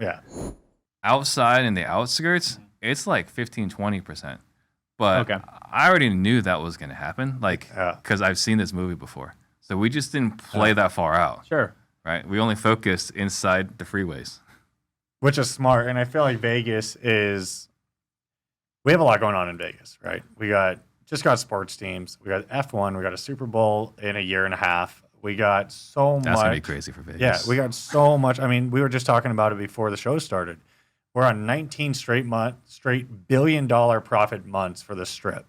Yeah. Outside in the outskirts, it's like 15-20%. But I already knew that was going to happen, like, because I've seen this movie before. So we just didn't play that far out. Sure. Right? We only focused inside the freeways. Which is smart. And I feel like Vegas is, we have a lot going on in Vegas, right? We just got sports teams. We got F1. We got a Super Bowl in a year and a half. We got so much. That's going to be crazy for Vegas. Yeah, we got so much. I mean, we were just talking about it before the show started. We're on 19 straight billion-dollar profit months for the Strip,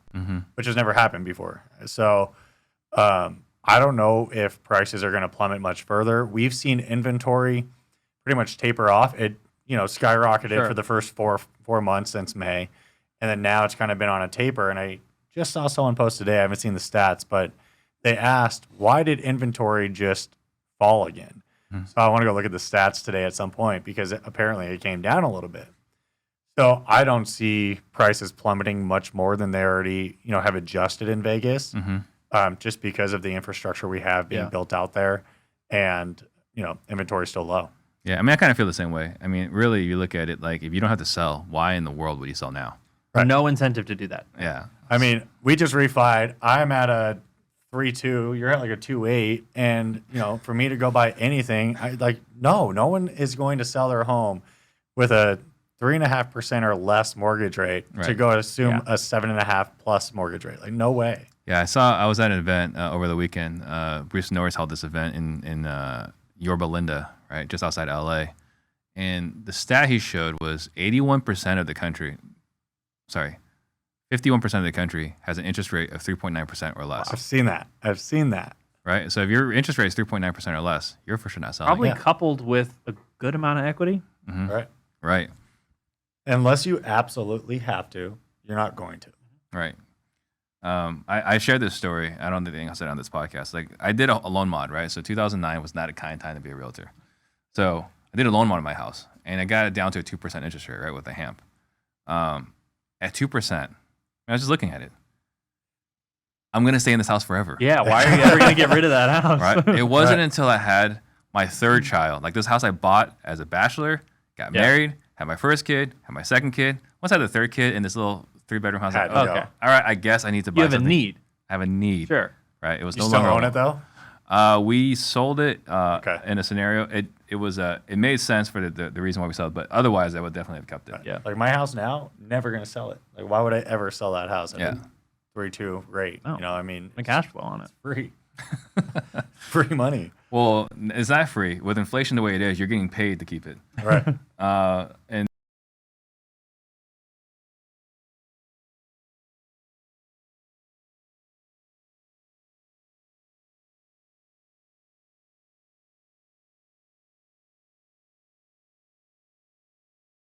which has never happened before. So I don't know if prices are going to plummet much further. We've seen inventory pretty much taper off. It skyrocketed for the first four months since May, and then now it's kind of been on a taper. And I just saw someone post today. I haven't seen the stats, but they asked, why did inventory just fall again? So I want to go look at the stats today at some point because apparently it came down a little bit. So I don't see prices plummeting much more than they already, have adjusted in Vegas, just because of the infrastructure we have being built out there, and inventory is still low. Yeah, I mean, I kind of feel the same way. I mean, really, you look at it like if you don't have to sell, why in the world would you sell now? Right. No incentive to do that. Yeah. I mean, we just refied. I'm at a 3.2. You're at like a 2.8, and for me to go buy anything, no one is going to sell their home with a 3.5% or less mortgage rate to go assume a 7.5 plus mortgage rate. Like, no way. Yeah, I was at an event over the weekend. Bruce Norris held this event in Yorba Linda, right, just outside LA, and the stat he showed was 51% of the country. 51% of the country has an interest rate of 3.9% or less. I've seen that. Right? So if your interest rate is 3.9% or less, you're for sure not selling. Probably coupled with a good amount of equity. Right. Right. Unless you absolutely have to, you're not going to. Right. I shared this story. I don't think I said it on this podcast. Like, I did a loan mod, right? So 2009 was not a kind time to be a realtor. So I did a loan mod in my house, and I got it down to a 2% interest rate, right, with a HAMP. At 2%, I was just looking at it. I'm going to stay in this house forever. Yeah, why are you ever going to get rid of that house? Right? It wasn't until I had my third child. Like, this house I bought as a bachelor, got married, had my first kid, had my second kid. Once I had the third kid in this little 3-bedroom house, like, all right, I guess I need to buy something. You have a need. I have a need. Sure. Right? It was You no still longer own it, though? We sold it in a scenario. It made sense for the reason why we sold it, but otherwise I would definitely have kept it. Yeah. Like, my house now, never going to sell it. Like, why would I ever sell that house? 3.2 rate. Oh. I mean, The cash flow on it. free. Free money. Well, it's not free. With inflation the way it is, you're getting paid to keep it. Right. And